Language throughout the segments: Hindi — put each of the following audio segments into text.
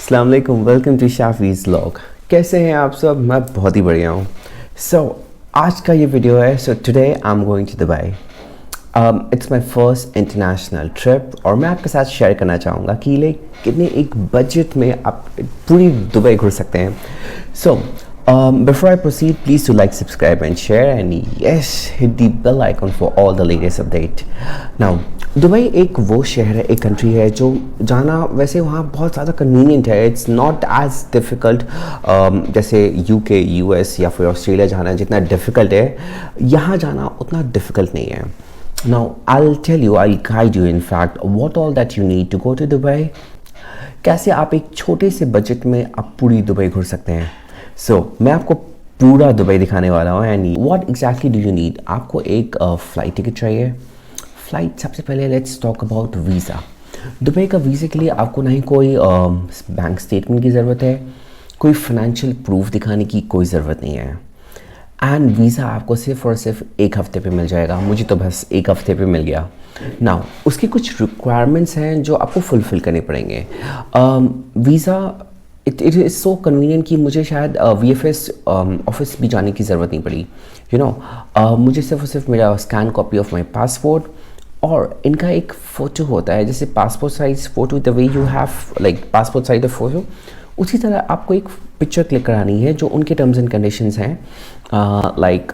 अस्सलाम वालेकुम, वेलकम टू शाफीज़ व्लॉग। कैसे हैं आप सब? मैं बहुत ही बढ़िया हूँ। आज का ये वीडियो है। Today I am going to Dubai. It's my first international trip और मैं आपके साथ शेयर करना चाहूँगा कि कितने एक बजट में आप पूरी दुबई घूर सकते हैं। Before I proceed, please do like, subscribe and share, and yes, hit the bell icon for all the latest update. Now, Dubai एक वो शहर है, एक कंट्री है जो जाना वैसे वहाँ बहुत ज़्यादा कन्वीनियंट है। इट्स नॉट एज डिफ़िकल्ट जैसे यूके, यूएस या फिर ऑस्ट्रेलिया जाना जितना डिफ़िकल्ट है, यहाँ जाना उतना डिफ़िकल्ट नहीं है। Now, I'll tell you, I'll guide you in fact what all that you need to go to Dubai. कैसे आप एक छोटे से बजट में आप पूरी दुबई घूर सकते हैं। मैं आपको पूरा दुबई दिखाने वाला हूँ। And what exactly do you need? आपको एक फ़्लाइट टिकट चाहिए। फ़्लाइट सबसे पहले let's talk about visa. Dubai का वीज़ा के लिए आपको नहीं कोई बैंक स्टेटमेंट की ज़रूरत है, कोई फाइनेंशियल प्रूफ दिखाने की कोई ज़रूरत नहीं है। एंड वीज़ा आपको सिर्फ और सिर्फ एक हफ़्ते पे मिल जाएगा। मुझे तो बस एक हफ़्ते पे मिल गया। नाउ उसकी कुछ रिक्वायरमेंट्स हैं जो आपको फुलफ़िल करने पड़ेंगे। Visa it is so convenient कि मुझे शायद VFS ऑफिस भी जाने की ज़रूरत नहीं पड़ी। मुझे सिर्फ और सिर्फ मेरा scan copy of my passport और इनका एक फ़ोटो होता है, जैसे passport size photo, the way you have like passport size photo, उसी तरह आपको एक पिक्चर क्लिक करानी है जो उनके टर्म्स एंड कंडीशंस हैं। लाइक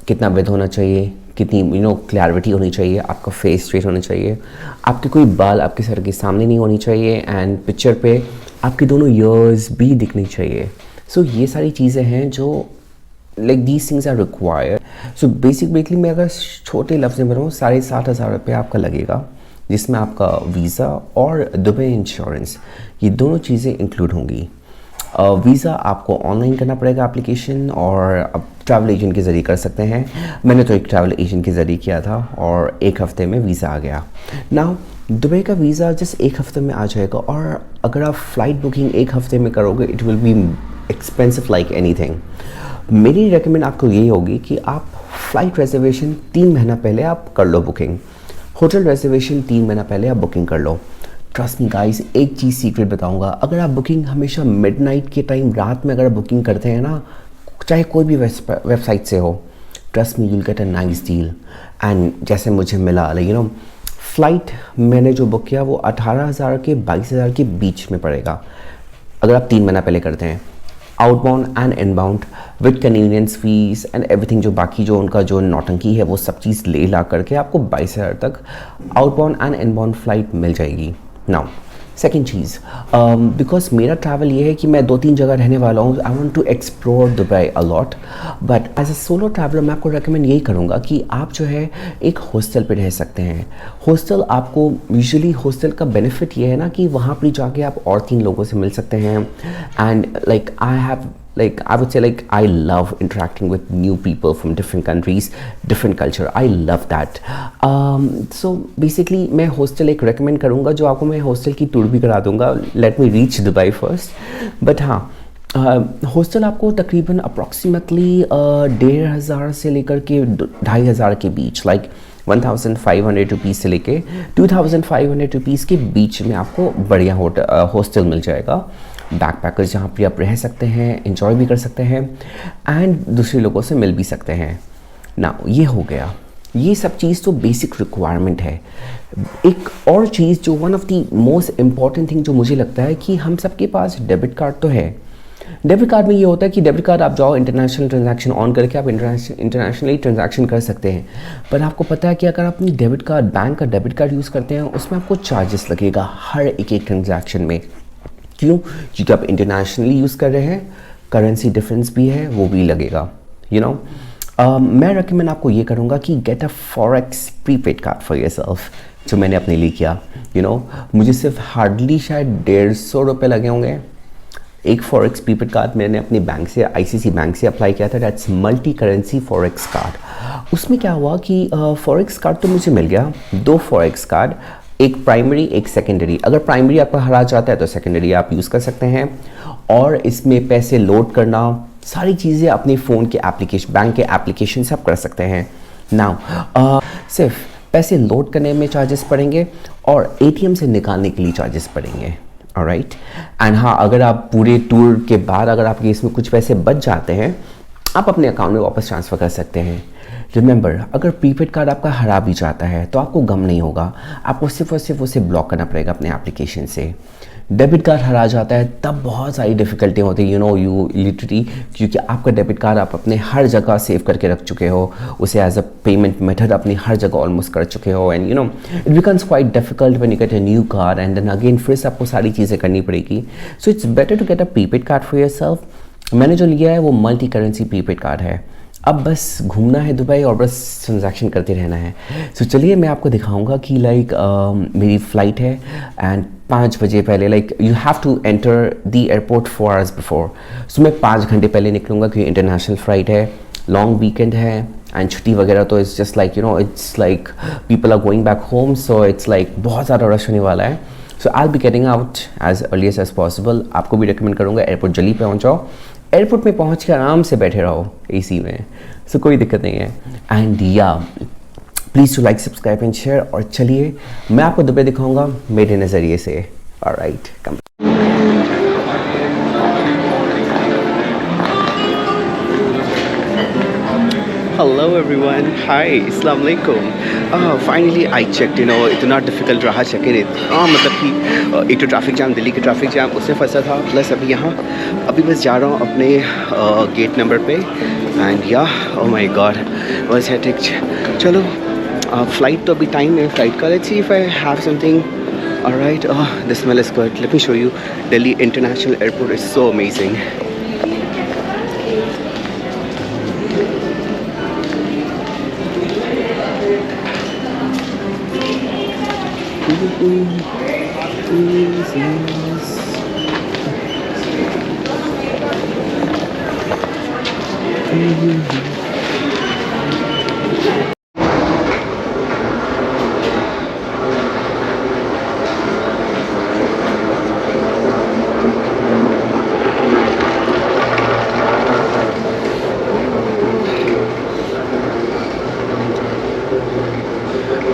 कितना विड्थ होना चाहिए, कितनी क्लैरिटी होनी चाहिए, आपका फेस स्ट्रेट होना चाहिए, आपके कोई बाल आपके सर के सामने नहीं होनी चाहिए, एंड पिक्चर पे आपके दोनों ईयर्स भी दिखनी चाहिए। ये सारी चीज़ें हैं जो like these things are required. Basically मैं अगर छोटे लफ्ज़ में बताऊँ, 60,500 रुपये आपका लगेगा, जिसमें आपका वीज़ा और दुबई इंश्योरेंस ये दोनों चीज़ें इंक्लूड होंगी। वीज़ा आपको ऑनलाइन करना पड़ेगा एप्लीकेशन, और अब ट्रैवल एजेंट के ज़रिए कर सकते हैं। मैंने तो एक ट्रैवल एजेंट के ज़रिए किया था और एक हफ़्ते में वीज़ा आ गया। नाउ दुबई का वीज़ा जस्ट एक हफ़्ते में आ जाएगा, और अगर आप फ़्लाइट बुकिंग एक हफ़्ते में करोगे it will be expensive like anything. मेरी रेकमेंड आपको यही होगी कि आप फ़्लाइट रिजर्वेशन 3 महीना पहले आप कर लो बुकिंग, होटल रिजर्वेशन 3 महीना पहले आप बुकिंग कर लो। ट्रस्ट मी गाइस, एक चीज़ सीक्रेट बताऊंगा, अगर आप बुकिंग हमेशा मिडनाइट के टाइम, रात में अगर बुकिंग करते हैं ना, चाहे कोई भी वेबसाइट से हो, trust me you will get a nice deal. And जैसे मुझे मिला फ़्लाइट मैंने जो बुक किया वो 18,000 के 22,000 के बीच में पड़ेगा अगर आप 3 महीना पहले करते हैं, outbound and inbound with convenience fees and everything. जो बाकी जो उनका जो नौटंकी है वो सब चीज़ ले ला करके आपको 22,000 तक आउटबाउंड एंड इनबाउंड फ़्लाइट मिल जाएगी। नाउ सेकेंड चीज़, बिकॉज मेरा ट्रैवल ये है कि मैं 2-3 जगह रहने वाला हूँ। I want to explore Dubai a lot, but as a solo traveller मैं आपको रेकमेंड यही करूँगा कि आप जो है एक हॉस्टल पे रह सकते हैं। हॉस्टल आपको यूजुअली हॉस्टल का बेनिफिट ये है ना कि वहाँ पर जाके आप और 3 लोगों से मिल सकते हैं। And like I would say I love interacting with new people from different countries, different culture. I love that. So basically मैं हॉस्टल एक recommend करूँगा, जो आपको मैं हॉस्टल की टूर भी करा दूँगा। Let me reach Dubai first. But हाँ, हॉस्टल आपको तकरीबन अप्रॉक्सीमेटली 1,500 से लेकर के 2,500 के बीच, लाइक 1,500 रुपीज़ से लेके 2,500 रुपीज़ के बीच में आपको बढ़िया हॉस्टल मिल जाएगा। बैकपैकर्स जहाँ पर आप रह सकते हैं, एंजॉय भी कर सकते हैं एंड दूसरे लोगों से मिल भी सकते हैं ना। ये हो गया, ये सब चीज़ तो बेसिक रिक्वायरमेंट है। एक और चीज़ जो one of the most important thing जो मुझे लगता है कि हम सबके पास डेबिट कार्ड तो है। डेबिट कार्ड में ये होता है कि डेबिट कार्ड आप जाओ, इंटरनेशनल ट्रांजैक्शन ऑन करके आप इंटरनेशनली ट्रांजैक्शन कर सकते हैं। पर आपको पता है कि अगर आप अपनी डेबिट कार्ड, बैंक का डेबिट कार्ड यूज़ करते हैं, उसमें आपको चार्जेस लगेगा हर एक ट्रांजैक्शन में। क्यों? क्योंकि आप इंटरनेशनली यूज़ कर रहे हैं, करेंसी डिफरेंस भी है, वो भी लगेगा। मैं रेकमेंड आपको ये करूँगा कि get a forex prepaid card for yourself, जो मैंने अपने लिए किया। मुझे सिर्फ हार्डली शायद 150 रुपये लगे होंगे। एक फॉरेक्स प्रीपेड कार्ड मैंने अपने बैंक से, ICC बैंक से अप्लाई किया था। That's multi currency forex card. उसमें क्या हुआ कि फॉरेक्स कार्ड तो मुझे मिल गया, 2 फॉरेक्स कार्ड, एक प्राइमरी एक सेकेंडरी। अगर प्राइमरी आपका हरा जाता है तो सेकेंडरी आप यूज़ कर सकते हैं, और इसमें पैसे लोड करना, सारी चीज़ें अपने फ़ोन के एप्लीकेशन, बैंक के एप्लीकेशन से आप कर सकते हैं। नाउ सिर्फ पैसे लोड करने में चार्जेस पड़ेंगे और ATM से निकालने के लिए चार्जेस पड़ेंगे। ऑलराइट। एंड हाँ, अगर आप पूरे टूर के बाद अगर आपके इसमें कुछ पैसे बच जाते हैं, आप अपने अकाउंट में वापस ट्रांसफ़र कर सकते हैं। रिमेंबर, अगर प्रीपेड कार्ड आपका हरा भी जाता है तो आपको गम नहीं होगा, आपको सिर्फ और सिर्फ उसे ब्लॉक करना पड़ेगा अपने एप्लीकेशन से। डेबिट कार्ड हरा जाता है तब बहुत सारी डिफ़िकल्टी होती है, यू लिटरली, क्योंकि आपका डेबिट कार्ड आप अपने हर जगह सेव करके रख चुके हो, उसे एज अ पेमेंट मेथड अपनी हर जगह ऑलमोस्ट कर चुके हो, and it becomes quite difficult when you get a new card and then again फिर से आपको सारी चीज़ें करनी पड़ेगी। So it's better to get a prepaid card for yourself. मैंने जो लिया है वो मल्टी करेंसी प्रीपेड कार्ड है। अब बस घूमना है दुबई और बस ट्रांजैक्शन करते रहना है। सो चलिए मैं आपको दिखाऊंगा कि लाइक मेरी फ़्लाइट है एंड 5 बजे पहले, like you have to enter the airport 4 hours before. So मैं 5 घंटे पहले निकलूँगा क्योंकि इंटरनेशनल फ़्लाइट है, लॉन्ग वीकेंड है एंड छुट्टी वगैरह, तो it's just like it's like people are going back home, so it's like बहुत ज़्यादा रश होने वाला है। So I will be getting out as earliest as possible. आपको भी रिकमेंड करूँगा एयरपोर्ट जल्दी पहुँच जाओ, एयरपोर्ट में पहुँच के आराम से बैठे रहो एसी में, सो कोई दिक्कत नहीं है। एंड या please to like, subscribe and share. और चलिए मैं आपको दुबई दिखाऊंगा मेरे नज़रिए से। Alright, come. Hello everyone, hi, Assalamu alaikum. Finally I checked, इतना डिफ़िकल्ट रहा चेक इन, मतलब कि एक तो ट्रैफिक जाम, दिल्ली के ट्रैफिक जाम, उससे फंसा था, प्लस अभी बस जा रहा हूँ अपने गेट नंबर पे। एंड या oh my god, was hectic. चलो फ्लाइट तो अभी टाइम है फ्लाइट का, let's see if I have something. Alright, the smell is good, let me show you. Delhi international airport is so amazing.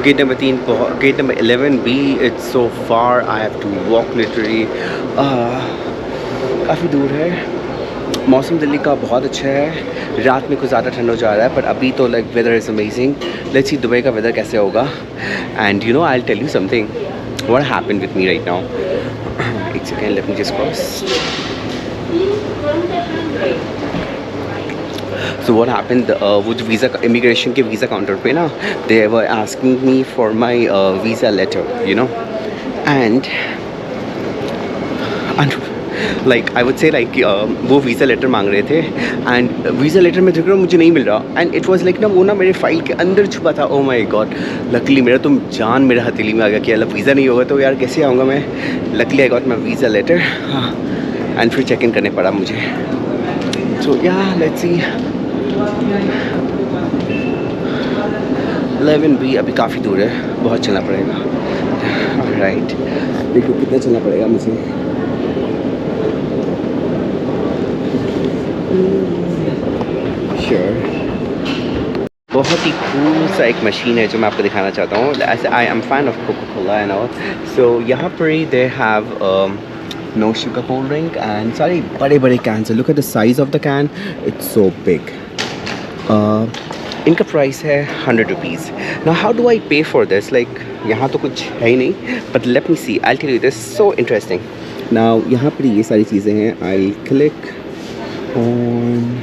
Gate number 3, gate number 11B, it's so far, I have to walk literally, काफ़ी दूर है। मौसम दिल्ली का बहुत अच्छा है, रात में कुछ ज़्यादा ठंड हो जा रहा है, पर अभी तो like weather is amazing. Let's see Dubai का वेदर कैसे होगा। And I will tell you something what happened with me right now. एक second, let me just cross. So what happened, वो जो वीज़ा इमिग्रेशन के वीज़ा काउंटर पे ना, they were asking me for my visa letter, and like I would say like वो वीज़ा लेटर मांग रहे थे, एंड वीज़ा लेटर में देख रहा हूँ मुझे नहीं मिल रहा, एंड इट वाज लाइक ना, वो ना मेरे फाइल के अंदर छुपा था। ओह माय गॉड, लकली मेरा तो जान मेरे हथेली में आ गया कि अल्लाह वीज़ा नहीं होगा तो यार कैसे आऊँगा मैं। Luckily I got my visa letter, हाँ, एंड फिर चेक इन करने पड़ा मुझे। सो या लेट्स सी। 11B अभी काफ़ी दूर है, बहुत चलना पड़ेगा। राइट, देखो कितना चलना पड़ेगा मुझे। श्योर, बहुत ही कूल सा एक मशीन है जो मैं आपको दिखाना चाहता हूँ। ऐसे I am fan of coca cola and all. So यहाँ पर ही they have no sugar cold drink and सारे बड़े बड़े कैन है। Look at the size of the can, it's so big. इनका प्राइस है 100 rupees. Now how do I pay for this, like यहाँ तो कुछ है ही नहीं, but let me see, I tell you this so interesting. Now यहाँ पर ये सारी चीज़ें हैं। I click on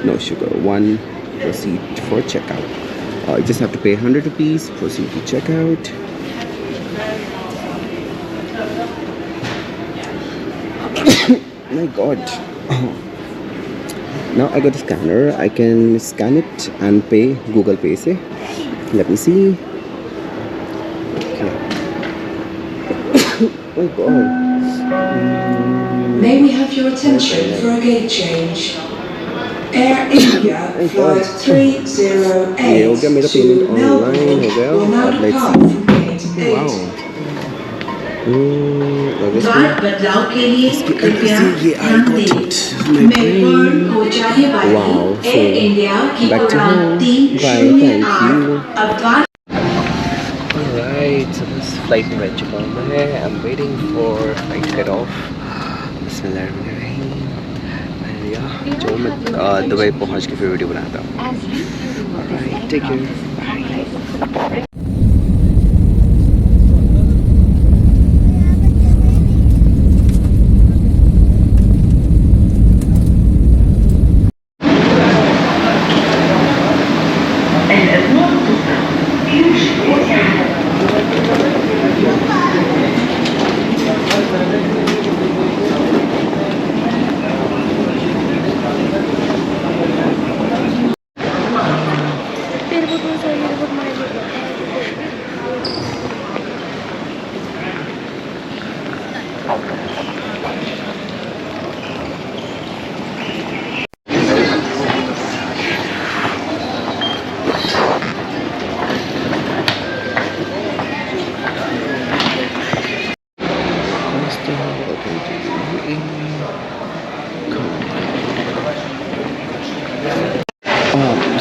no sugar 1, proceed for checkout. You just have to pay 100 rupees, proceed to checkout. My god. Now I got a scanner, I can scan it and pay Google Pay se. Let me see. Okay. My god. May we have your attention for a gate change? Air India flight 308 ये हो गया मेरा पेमेंट ऑनलाइन हो गया। अब लेट्स सी। वाओ, बदलाव के लिए कृपया ध्यान दें। मेलबर्न को जाने वाली एयर इंडिया की उड़ान 308 अब Alright, so this फ्लाइट में बैठ चुका हूँ मैं। I am waiting for flight to get off. बिस्मिल्लाहिर्रहमानिर्रहीम। जो मैं दुबई पहुँच के फिर वीडियो बनाता हूँ। Alright, take care, bye.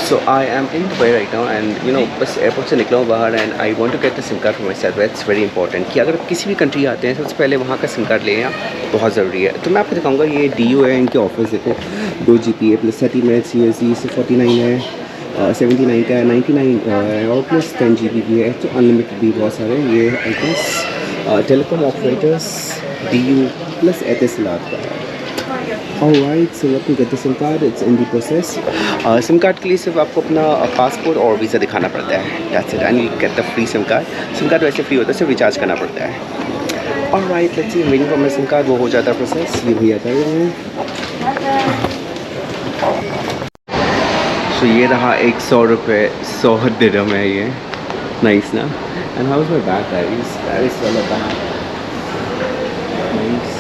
So I am in Dubai right now and you know बस एयरपोर्ट से निकला हूँ बाहर and I want to get the SIM card for myself. It's very important कि अगर किसी भी कंट्री आते हैं सबसे पहले वहाँ का सिम कार्ड ले आना बहुत ज़रूरी है। तो मैं आपको दिखाऊंगा ये DU है, इनके ऑफर्स देखो 2 GB है प्लस 30 मिनट्स USD से 49 है, 79 का है, 99 है और प्लस 10 GB भी है। तो अनलिमिटेड भी बहुत सारे ये I guess telecom operators DU plus Etisalat का है। Alright, so let me get the SIM card. It's in the process. SIM card के लिए सिर्फ आपको अपना पासपोर्ट और वीज़ा दिखाना पड़ता है। That's it. And you get the free SIM card. SIM card वैसे फ्री होता है, सिर्फ रिचार्ज करना पड़ता है। Alright, let's see. Waiting for my SIM card. वो हो जाता है प्रोसेस। ये भैया कर रहे हैं। So ये रहा 100 रुपये, 100 दिरहम है ये। Nice ना? And how's my bag, guys? That is well bag. Nice.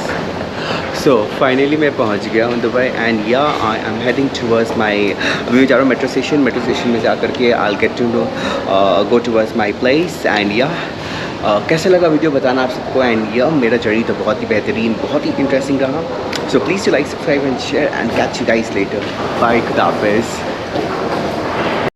So finally मैं पहुंच गया हूँ दुबई एंड या I am heading towards my, अभी मैं जा रहा हूँ मेट्रो स्टेशन में जा कर के I get to go towards my place and या कैसा लगा वीडियो बताना आप सबको। एंड या मेरा जर्नी तो बहुत ही बेहतरीन, बहुत ही इंटरेस्टिंग रहा। So please to like, subscribe and share and catch you guys later. Bye, खुदा हाफिज़।